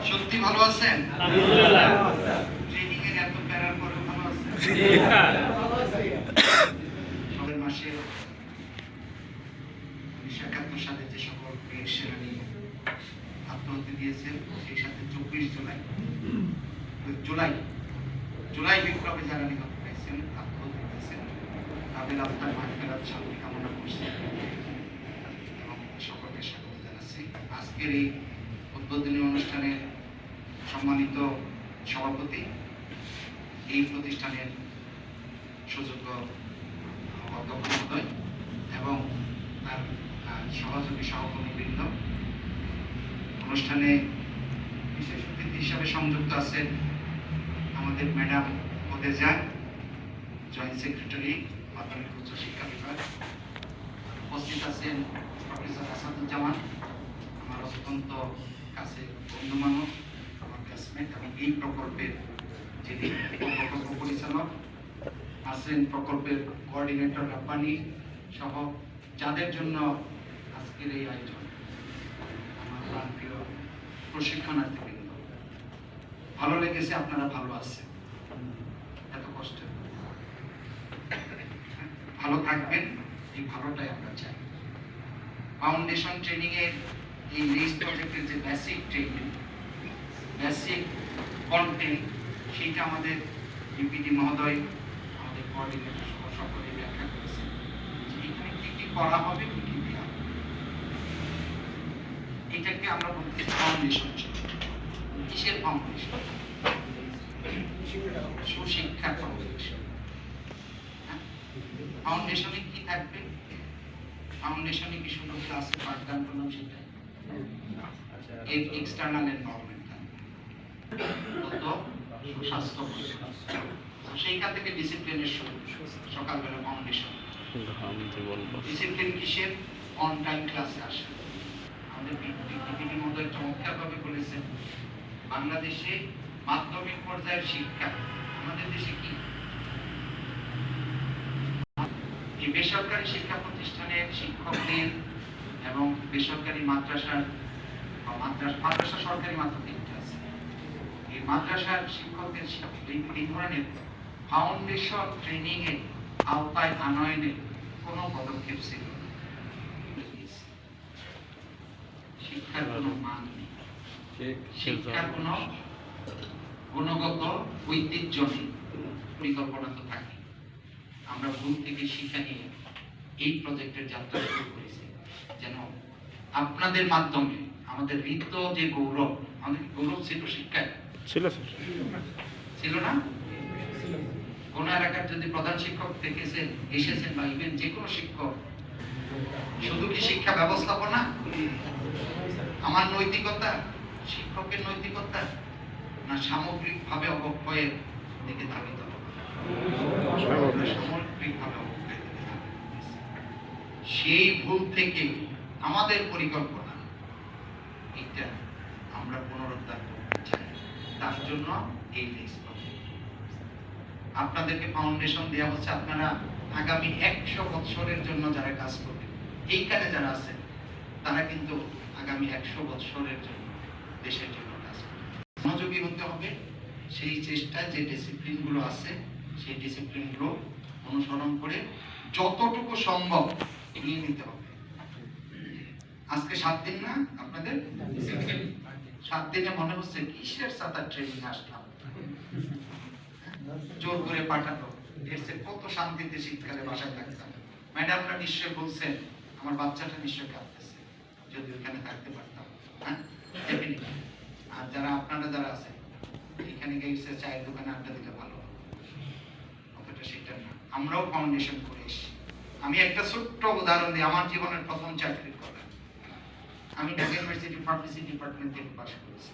সত্যি ভালো আছেন? ট্রেনিং এর এত প্যারার পরে ভালো আছেন? সবের মাসে 1971 সালে যে সকল বীর সেনানী আত্মহত্যা দিয়েছেন, সেই সাথে 24 জুলাই বিপ্লবে যারা নিহত হয়েছেন, আত্মহত্যা দিয়েছেন, তাদের আত্মার মাগফিরাত শান্তি কামনা করছি এবং সকলকে স্বাগত জানাচ্ছি। আজকের এই উদ্বোধনী অনুষ্ঠানের সম্মানিত সভাপতি, এই প্রতিষ্ঠানের সুযোগ্য অধ্যক্ষ মহোদয় এবং তার সহযোগী সহকর্মীবৃন্দ, অনুষ্ঠানে বিশেষ অতিথি হিসাবে সংযুক্ত আছেন আমাদের ম্যাডাম ওদেজা, জয়েন্ট সেক্রেটারি মাধ্যমিক উচ্চ শিক্ষা বিভাগ। উপস্থিত আছেন প্রফেসর আসাদুজ্জামান, আমার অত্যন্ত কাছে বন্ধু মানুষ, আমার ক্লাসমেট, এবং এই প্রকল্পের যিনি প্রকল্প পরিচালক আছেন, প্রকল্পের কোঅর্ডিনেটর রাব্বানি সহ যাদের জন্য আজকের এই আয়োজন। আমার প্রাণপ্রিয় প্রশিক্ষণার্থীবৃন্দ, ভালো লেগেছে, আপনারা ভালো আছেন, এত কষ্ট ভালো থাকবেন, এই ভালোটাই আমরা চাই। ফাউন্ডেশন ট্রেনিং এর এই লিস্ট প্রজেক্টের যে বেসিক ট্রেনিং, বেসিক কন্টেন্ট, সেটা আমাদের ডিপিটি মহোদয়, আমাদের কোঅর্ডিনেটর সকলে ব্যাখ্যা করেছেন যে এখানে কি কি করা হবে, কি কি দেওয়া হবে। এটাকে আমরা বলতেছি ফাউন্ডেশন। কিসের ফাউন্ডেশন? সুশিক্ষার ফাউন্ডেশন। ফাউন্ডেশনে কি থাকবে? ফাউন্ডেশনে কি শুধু ক্লাসে পাঠদান করলাম সেটা? এর এক্সটার্নাল এনভায়রনমেন্ট থাকবে, স্বাস্থ্য, সেইখান থেকে ডিসিপ্লিনের শুরু। সকালবেলা ফাউন্ডেশন। ডিসিপ্লিন কিসের? অন টাইম ক্লাসে আসে। আমাদের পিপিটি মহোদয় চমৎকারভাবে বলেছেন, বাংলাদেশে মাধ্যমিক পর্যায়ের শিক্ষা আমাদের দেশে কি এই বেসরকারি শিক্ষা প্রতিষ্ঠানের শিক্ষকদের এবং বেসরকারি মাদ্রাসার মাদ্রাসা সরকারি মাত্র 3টা আছে। এই মাদ্রাসার শিক্ষকদের এই ধরনের ফাউন্ডেশন ট্রেনিং এর আওতায় আনয়নের কোনো পদক্ষেপ ছিল না। শিক্ষার কোনো মান নেই, শিক্ষার কোনো গুণগত ঐতিহ্য নেই। পরিকল্পনা তো থাকে, আমরা ভুল থেকে শিক্ষা নিয়ে এই প্রজেক্টের যাত্রা শুরু করেছি, যেন আপনাদের মাধ্যমে আমাদের ঋত যে গৌরব, আমাদের গৌরব ছিল শিক্ষায়, ছিল না? কোন এলাকার যদি প্রধান শিক্ষক দেখেছেন, এসেছেন, বা ইভেন যে কোনো শিক্ষক, শুধু কি শিক্ষা ব্যবস্থাপনা, আমার নৈতিকতা, শিক্ষকের নৈতিকতা, না সামগ্রিকভাবে অবক্ষয়ের দিকে ধাবিত হবে? সামগ্রিকভাবে অবক্ষয়ের দিকে ধাবিত। সেই ভুল থেকে আমাদের পরিকল্পনা, এটা আমরা পুনরুদ্ধার করতে চাই। তার জন্য এই লিস্ট আপনাদেরকে ফাউন্ডেশন দেওয়া হচ্ছে। আপনারা আগামী 100 বছরের জন্য যারা কাজ করবেন, এইখানে যারা আছেন, তারা কিন্তু আগামী 100 বছরের জন্য দেশের জন্য কাজ করবে। মনোযোগী হতে হবে, সেই চেষ্টায় যে ডিসিপ্লিন গুলো আছে, সেই ডিসিপ্লিন গুলো অনুসরণ করে যতটুকু সম্ভব এগিয়ে নিতে হবে। আজকে 7 দিন না আপনাদের? 7 দিনে মনে হচ্ছে কিসের সাথে ট্রেনিং আসলাম, জোর করে পাঠাতো। এর চেয়ে কত শান্তিতে শীতকালে বাসায় থাকতাম। ম্যাডামরা নিশ্চয় বলছেন, আমার বাচ্চাটা নিশ্চয় কাঁদতেছে, যদি ওখানে থাকতে পারতাম। হ্যাঁ, আর যারা আপনারা যারা আছেন, এখানে গিয়ে চায়ের দোকানে আড্ডা দিলে ভালো, অতটা সেটা না। আমরাও ফাউন্ডেশন করে এসেছি। আমি একটা ছোট্ট উদাহরণ দিই, আমার জীবনের প্রথম চাকরির কথা। আমি ঢাকা ইউনিভার্সিটি ফার্মেসি ডিপার্টমেন্ট থেকে পাশ করেছি।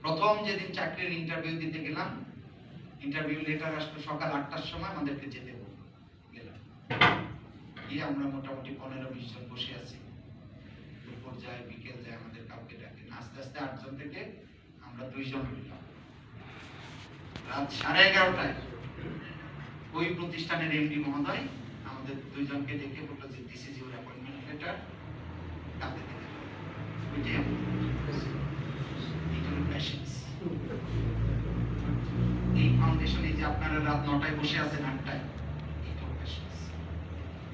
প্রথম যেদিন চাকরির ইন্টারভিউ দিতে গেলাম, ইন্টারভিউ লেটার আসলো সকাল 8টার সময়, আমাদেরকে যেতে গেলাম। গিয়ে আমরা মোটামুটি 15-20 জন বসে আছি। দুপুর যায়, বিকেল যায়, আমাদের কাউকে ডাকেন। আস্তে আস্তে 8 জন থেকে আমরা 2 জন হইলাম। রাত 11:30টায় ওই প্রতিষ্ঠানের এমডি মহোদয় আমাদের 2 জনকে ডেকে বলল যে this is your appointment letter, কাকে দিতে হবে। ওইটাই আমরা করতেছি। এইটা হলো প্যাশেন্স। এই ফাউন্ডেশনে যে আপনারা রাত 9টায় বসে আছেন 8টায়, এটাও প্যাশেন্স।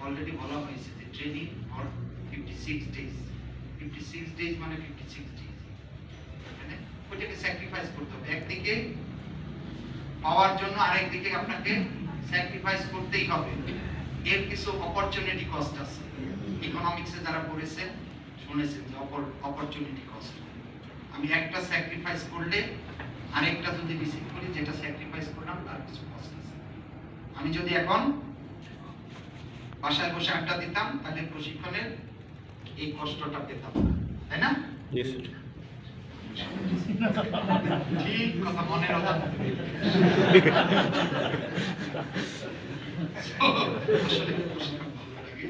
অলরেডি বলা হয়েছে যে ট্রেনিং ফর 56 ডেজ। 56 ডেজ মানে 56 ডেজ। মানে ওইটাকে স্যাক্রিফাইস করতে হবে। একদিকে পাওয়ার জন্য আরেকদিকে আপনাকে স্যাক্রিফাইস করতেই হবে। এর কিছু অপরচুনিটি কস্ট আছে। ইকোনমিক্সে যারা পড়েছেন শুনেছেন যে অপরচুনিটি কস্ট। আমি একটা স্যাক্রিফাইস করলে আরেকটা যদি রিসিভ করি, যেটা স্যাক্রিফাইস করলাম তার কিছু কষ্ট আছে। আমি যদি এখন বাসায় বসে আড্ডা দিতাম তাহলে প্রশিক্ষণের এই কষ্টটা পেতাম না, তাই না? ঠিক কথা, মনের কথা। আসলে প্রশিক্ষণ ভালো লাগে।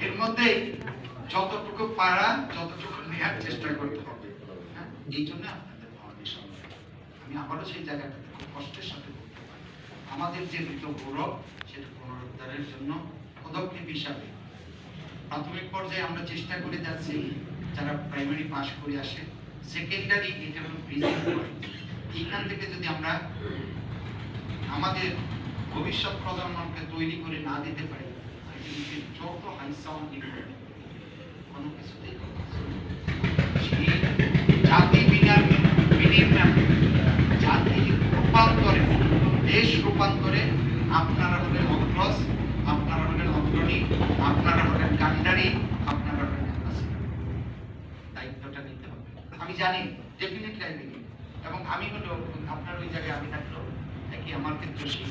এর মধ্যে যতটুকু পারা যতটুকু নেওয়ার চেষ্টা করতে হবে। এই জন্য আপনাদের ফাউন্ডেশন। আমি আবারও সেই জায়গাটাতে খুব কষ্টের সাথে বলতে পারি, আমাদের যে মৃত গৌরব সেটা পুনরুদ্ধারের জন্য পদক্ষেপ হিসাবে প্রাথমিক পর্যায়ে আমরা চেষ্টা করে যাচ্ছি। যারা প্রাইমারি পাস করে আসে, সেকেন্ডারি এটা হলো ব্রিজিং পয়েন্ট। এইখান থেকে যদি আমরা আমাদের ভবিষ্যৎ প্রজন্মকে তৈরি করে না দিতে পারি, যত হাই সাউন্ড কোনো কিছুতেই জাতি জাতি রূপান্তরে, দেশ রূপান্তরে আপনারা হলেন অগ্রজ, আপনারা হলেন অগ্রণী, আপনারা হলেন কান্ডারি, আপনারা হলেন দায়িত্বটা নিতে হবে। আমি জানি ডেফিনেটলি আই বিলিভ, এবং আমি হলো আপনার ওই জায়গায় আমি থাকলো একই আমার ক্ষেত্রে সেই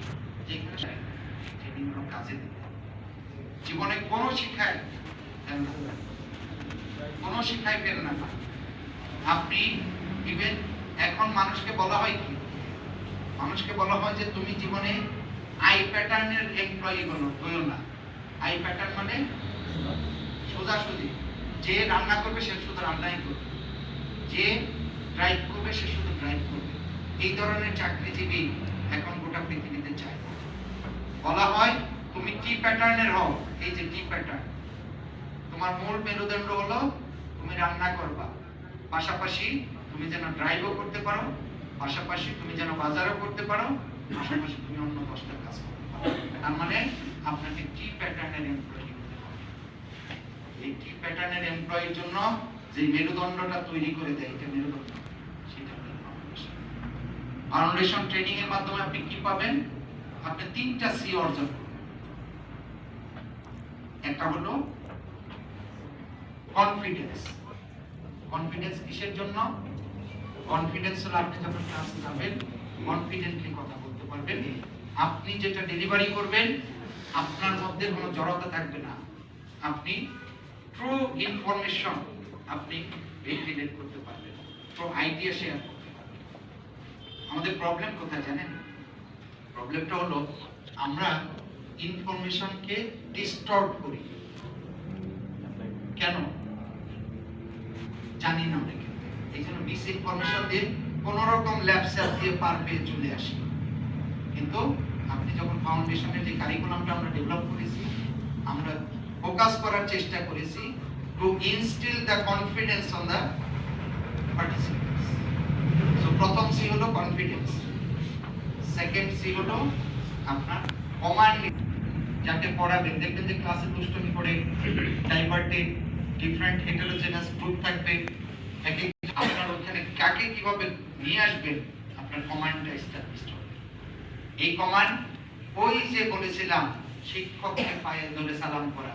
যেখানে ট্রেনিং হলো কাজে দিতে হবে। জীবনে কোনো শিক্ষায় ফেল না। আপনি ইভেন এখন মানুষকে বলা হয় কি, মানুষকে বলা হয় যে তুমি জীবনে আই প্যাটার্নের এমপ্লয়ি হইও না। আই প্যাটার্ন মানে সোজাসুজি, যে রান্না করবে সে শুধু রান্নাই করবে, যে ড্রাইভ করবে সে শুধু ড্রাইভ করবে। এই ধরনের চাকরিজীবী এখন গোটা পৃথিবীতে চায়। বলা হয় তুমি টি প্যাটার্নের হও। এই যে টি প্যাটার্ন, তোমার মূল মেরুদণ্ড হলো তুমি রান্না করবা, পাশাপাশি তুমি যেন ড্রাইভও করতে পারো, পাশাপাশি তুমি যেন বাজারও করতে পারো, পাশাপাশি তুমি অন্য 10টা কাজ করতে পারো। তার মানে আপনাকে টি প্যাটার্নের এমপ্লয়ি হতে হবে। এই টি প্যাটার্নের এমপ্লয়ির জন্য যে মেরুদণ্ডটা তৈরি করে দেয়, এটা মেরুদণ্ড, সেটা হলো ফাউন্ডেশন। ফাউন্ডেশন ট্রেনিং এর মাধ্যমে আপনি কি পাবেন? আপনি 3টা সি অর্জন করবেন। একটা হলো কনফিডেন্স। কনফিডেন্স কিসের জন্য? কনফিডেন্স হলো আপনি যখন ক্লাসে যাবেন কনফিডেন্টলি কথা বলতে পারবেন। আপনি যেটা ডেলিভারি করবেন আপনার মধ্যে কোনো জড়তা থাকবে না। আপনি ট্রু ইনফরমেশন আপনি ভেন্টিলেট করতে পারবেন, ট্রু আইডিয়া শেয়ার করতে পারবেন। আমাদের প্রবলেম কোথায় জানেন? প্রবলেমটা হলো আমরা ইনফরমেশনকে ডিস্টর্ট করি। কেন জানি না অনেকে। এই জন্য মিস ইনফরমেশন দিয়ে কোনো রকম ল্যাব সেল দিয়ে পার পেয়ে চলে আসি। কিন্তু আপনি যখন ফাউন্ডেশনের যে কারিকুলামটা আমরা ডেভেলপ করেছি, আমরা ফোকাস করার চেষ্টা করেছি to instil the confidence on the participants. So প্রথম সি হলো কনফিডেন্স, সেকেন্ড সি হলো আপনার কমান্ড। যাকে পড়াবেন দেখবেন যে ক্লাসে দুষ্টুমি করে, ডাইভার্টেড, ডিফারেন্ট হেটেরোজেনাস গ্রুপ থাকবে। আপনার ওখানে কাকে কিভাবে নিয়ে আসবেন, আপনার কমান্ডটা এস্টাবলিশ হবে। এই কমান্ড ওই যে বলেছিলাম শিক্ষককে পায়ে ধরে সালাম করা,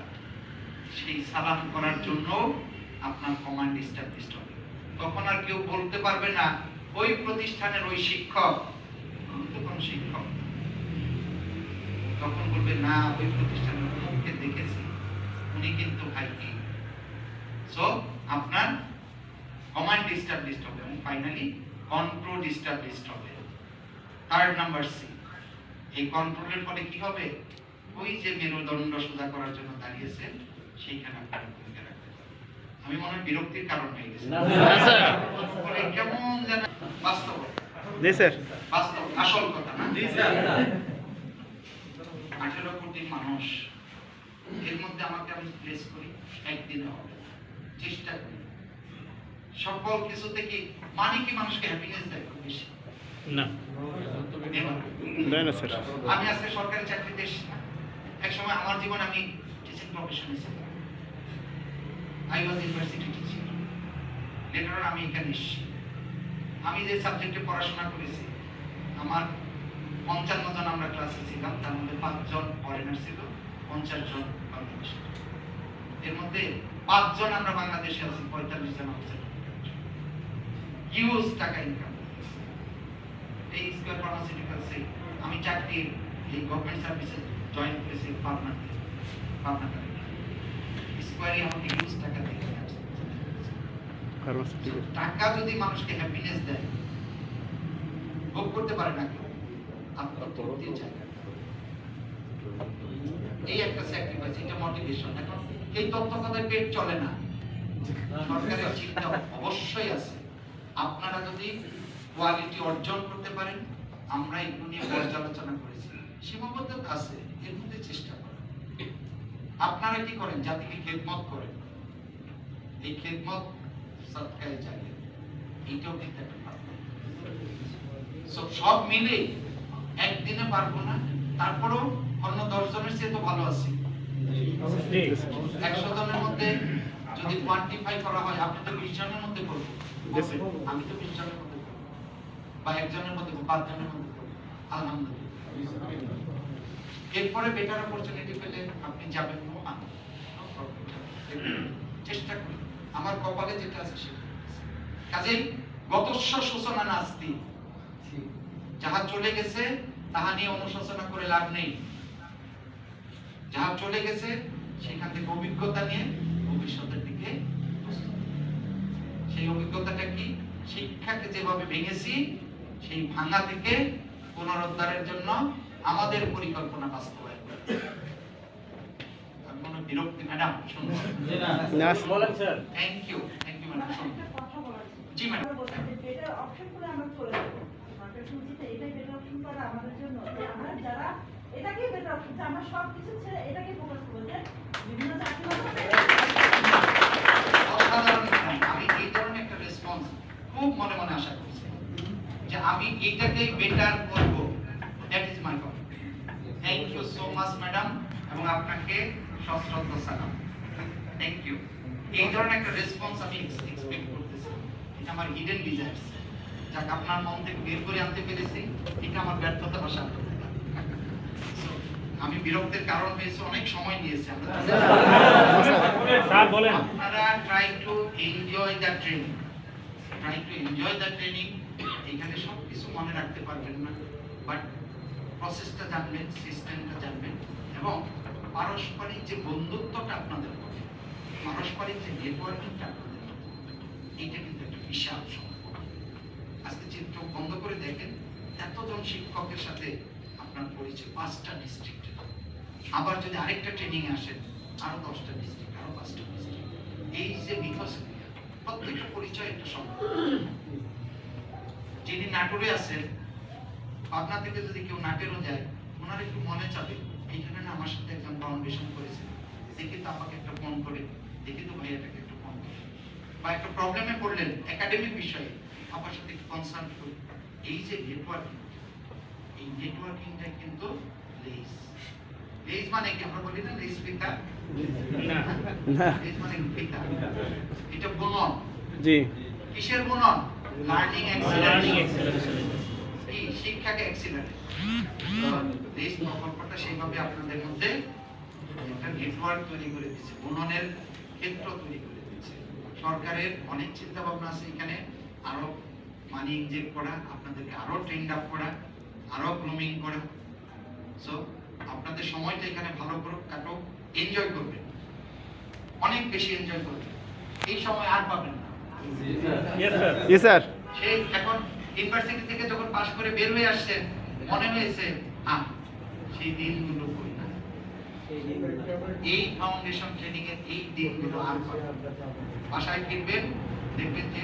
সেই সালাম করার জন্য আপনার কমান্ড এস্টাবলিশ হবে। তখন আর কেউ বলতে পারবে না ওই প্রতিষ্ঠানের ওই শিক্ষক, কোন শিক্ষক। তখন বলবে না ওই প্রতিষ্ঠানের মুখকে দেখেছি, উনি কিন্তু ভাইকে। সো আপনার কমান্ড এস্টাবলিশ হবে এবং ফাইনালি কন্ট্রোল এস্টাবলিশ হবে। থার্ড নাম্বার সি, এই কন্ট্রোলের ফলে কি হবে? ওই যে মেরুদণ্ড সোজা করার জন্য দাঁড়িয়েছেন সেইখানে আপনার ভূমিকা রাখতে হবে। আমি মনে হয় বিরক্তির কারণ হয়ে গেছে কেমন যেন বাস্তব। জি স্যার, বাস্তব আসল কথা না? জি স্যার। 18 কোটি মানুষ এর মধ্যে আমাকে আমি প্লেস করি, একদিনে হবে না। চেষ্টা করি সকল কিছু থেকে। মানে কি মানুষকে হ্যাপিনেস দেয় খুব বেশি না, স্যার। আমি আজকে সরকারি চাকরিতে এসেছি। এক সময় আমার জীবনে আমি টিচিং প্রফেশনে ছিলাম, I was university teacher. Letter আমি এখানে এসেছি। আমি যে সাবজেক্টে পড়াশোনা করেছি, আমার 55 জন আমরা ক্লাসে ছিলাম, তার মধ্যে 5 জন ফরেনার ছিল, 50 জন বাংলাদেশি। এর মধ্যে 5 জন আমরা বাংলাদেশে আছি, 45 জন আউটসাইড। হিউজ টাকা ইনকাম। এই স্কয়ার ফার্মাসিউটিক্যালসে আমি চাকরি এই গভর্নমেন্ট সার্ভিসে জয়েন করেছি পাবনাতে। স্কয়ারে আমাকে হিউজ টাকা দিয়ে টাকা যদি মানুষকে হ্যাপিনেস দেয়, ভোগ করতে পারে না কেউ, আত্মতৃপ্তির জায়গা। এই একটা স্যাক্রিফাইস, এটা মোটিভেশন। এখন এই তথ্য কথায় পেট চলে না, সরকারের চিন্তা অবশ্যই আছে। আপনারা যদি কোয়ালিটি অর্জন করতে পারেন, আমরা এগুলো নিয়ে পর্যালোচনা করেছি, সীমাবদ্ধতা আছে, এর মধ্যে চেষ্টা করেন। আপনারা কি করেন? জাতিকে খেদমত করেন। এই খেদমত সৎকারে জারিয়া, এইটাও কিন্তু একটা ভাবনা। সব মিলে একদিনে পারবো না, তারপরেও অন্য 10 জনের চেয়ে তো ভালো আছি। 100 জনের মধ্যে যদি কোয়ান্টিফাই করা হয়, আপনি তো 20 জনের মধ্যে করবেন, আমি তো 20 জনের মধ্যে করব, বা একজনের মধ্যে, 5 জনের মধ্যে করব, আলহামদুলিল্লাহ। এরপরে বেটার অপরচুনিটি পেলে আপনি যাবেন, চেষ্টা করুন। আমার কপালে যেটা আছে সেটা। কাজেই গতস্য সূচনা নাস্তি, যাহা চলে গেছে তাহা নিয়ে অনুশোচনা করে লাভ নেই। যাহা চলে গেছে সেখান থেকে অভিজ্ঞতা নিয়ে ভবিষ্যতের দিকে, সেই অভিজ্ঞতাটা কি? শিক্ষাকে যেভাবে ভেঙেছি, সেই ভাঙা থেকে পুনরুদ্ধারের জন্য আমাদের পরিকল্পনা বাস্তবায়ন করা। কোনো বিরক্তি ম্যাডাম? শুনুন, বলেন স্যার। Thank you madam. শুনুন, জি ম্যাডাম। বেটার অপশন করে আমরা চলে যাব। সরকার শুনছে এটাই বেটার অপশন করা আমাদের জন্য, যে আমরা যারা এটাকেই বেটার অপশন, যে আমরা সব কিছু ছেড়ে এটাকে ফোকাস করব, যে বিভিন্ন চাকরি অসাধারণ। আমি এই ধরনের একটা রেসপন্স খুব মনে মনে আশা করছি, যে আমি এটাকেই বেটার করব। That is my goal. Thank you so much madam, এবং আপনাকে সশ্রদ্ধ সালাম। Thank you. এই ধরনের একটা রেসপন্স আমি এক্সপেক্ট করতেছি। এটা আমার হিডেন ডিজায়ারস, যাকে আপনার মন থেকে বের করে আনতে পেরেছি, এটা আমার ব্যর্থতা বা সার্থকতা। আমি বিরক্তের কারণ হয়েছে, অনেক সময় নিয়েছে। আপনারা try to enjoy the training, এখানে সবকিছু মনে রাখতে পারবেন না, বাট প্রসেসটা জানবেন, সিস্টেমটা জানবেন, এবং পারস্পরিক যে বন্ধুত্বটা আপনাদের মধ্যে, পারস্পরিক যে নেটওয়ার্কিংটা আপনাদের মধ্যে, এইটা কিন্তু একটা বিশাল সম্পর্ক। আজকে চিত্র বন্ধ করে দেখেন, এতজন শিক্ষকের সাথে আপনার পরিচয় 5টা ডিস্ট্রিক্টে। আবার যদি আরেকটা ট্রেনিং আসেন, আরো 10টা ডিস্ট্রিক্ট, আরো 5টা ডিস্ট্রিক্ট। এই যে মিথস্ক্রিয়া, প্রত্যেকটা পরিচয় একটা সম্পর্ক। যিনি নাটোরে আছেন, পাবনা থেকে যদি কেউ নাটেরও যায়, ওনার একটু মনে চাবে, এইখানে না আমার সাথে একজন ফাউন্ডেশন করেছে, দেখি তো আমাকে একটা ফোন করে, দেখি তো ভাইয়াটাকে একটা ফোন করে, বা একটা প্রবলেমে পড়লেন একাডেমিক বিষয়ে, আমার সাথে একটু কনসাল্ট করি। এই যে নেটওয়ার্কিং, এই নেটওয়ার্কিংটা কিন্তু লেজ মানে কি? আমরা বলি না লেজ পিতা, লেজ মানে পিতা। এটা বুনন। জি। কিসের বুনন? Learning excellence. এই শিক্ষাকে এক্সেলেন্স। লেজ প্রকল্পটা সেইভাবে আপনাদের মধ্যে একটা নেটওয়ার্ক তৈরি করে দিচ্ছে, বুননের ক্ষেত্র তৈরি করে দিচ্ছে। সরকারের অনেক চিন্তা ভাবনা আছে এখানে, আরো মানি ইনজেক্ট করা, আপনাদেরকে আরো ট্রেন্ড আপ করা, আরো গ্রুমিং করা। সো আপনাদের সময়টা এখানে ভালো করে কাটো, এনজয় করবেন, অনেক বেশি এনজয় করবেন। এই সময় আর পাবেন না। জি স্যার। সেই এখন ইউনিভার্সিটি থেকে যখন পাশ করে বের হয়ে আসছেন, মনে হয়েছে সেই দিনগুলো কই না। এই ফাউন্ডেশন ট্রেনিং এর এই দিনগুলো আর পাবেন। বাসায় ফিরবেন, দেখবেন যে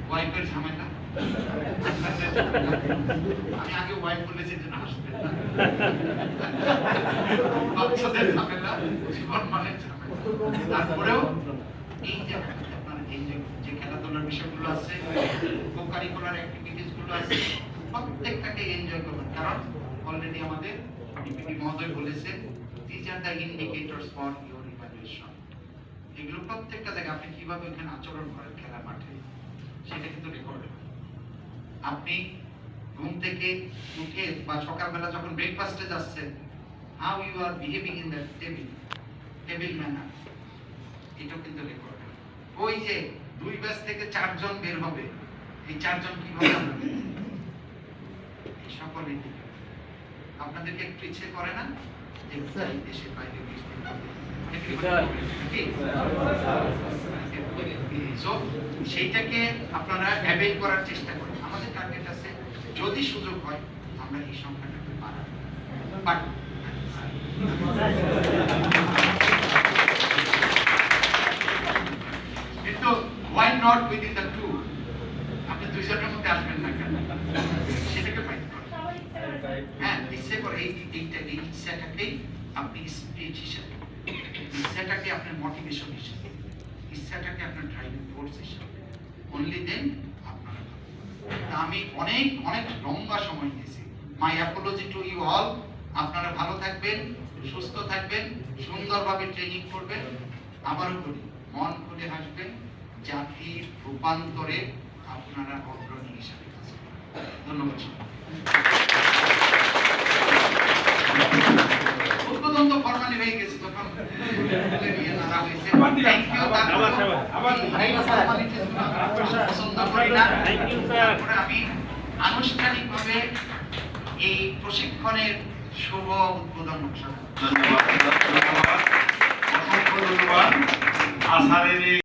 ওয়াইফের ঝামেলা, আমি আগে ওয়াইফ বলেছি যে আসবেন না। বাচ্চাদের ঝামেলা, জীবন মানে ঝামেলা। তারপরেও এই যে আপনার এই যে খেলাধুলার বিষয়গুলো আছে, কো-কারিকুলার অ্যাক্টিভিটিস গুলো আছে, প্রত্যেকটাকে এনজয় করবেন। কারণ অলরেডি আমাদের ডিপিটি মহোদয় বলেছেন, these are the indicators for your evaluation. এগুলো প্রত্যেকটা জায়গায় আপনি কিভাবে ওখানে আচরণ করেন খেলার মাঠে, সেটা কিন্তু রেকর্ড হবে। আপনি ঘুম থেকে উঠে বা সকালবেলা যখন ব্রেকফাস্টে যাচ্ছেন, how you are behaving in the table manner, এটাও কিন্তু রেকর্ড হবে। ওই যে 2 ব্যাচ থেকে 4 জন বের হবে, এই 4 জন কিভাবে হবে, এই সকল indicator। আপনাদেরকে একটু ইচ্ছে করে না যে যাই দেশের বাইরে বিস্তার করতে? অনেকেরই মনে হয়, কি? So, সেইটাকে আপনারা অ্যাভেল করার চেষ্টা করেন। আমাদের টার্গেট আছে যদি সুযোগ হয় আমরা এই সংখ্যাটাকে বাড়াবো। কিন্তু why not within the two? আপনি 2 জনের মধ্যে আসবেন না কেন? সেটাকে ফাইট করুন। সবাই ইচ্ছে করে স্যার। হ্যাঁ, ইচ্ছে করে এই ইচ্ছাটাকেই আপনি স্পিরিট হিসেবে, ইচ্ছাটাকে আপনার মোটিভেশন হিসেবে, ইচ্ছাটাকে আপনার ড্রাইভিং ফোর্স হিসেবে, অনলি দেন আপনারা পারবেন। তা আমি অনেক অনেক লম্বা সময় দিয়েছি। My apology to you all. আপনারা ভালো থাকবেন, সুস্থ থাকবেন, সুন্দরভাবে ট্রেনিং করবেন। আবারও বলি, মন খুলে হাসবেন, জাতির রূপান্তরে আপনারা অগ্রণী হিসাবে কাজ করবেন। ধন্যবাদ। উদ্বোধন তো ফর্মালি হয়ে গেছে, তখন নিয়ে নাড়া হয়েছে। Thank you, পছন্দ করি না। Thank you, sir. তারপরে আমি আনুষ্ঠানিকভাবে এই প্রশিক্ষণের শুভ উদ্বোধন ঘোষণা করছি। ধন্যবাদ, অসংখ্য ধন্যবাদ। আসারের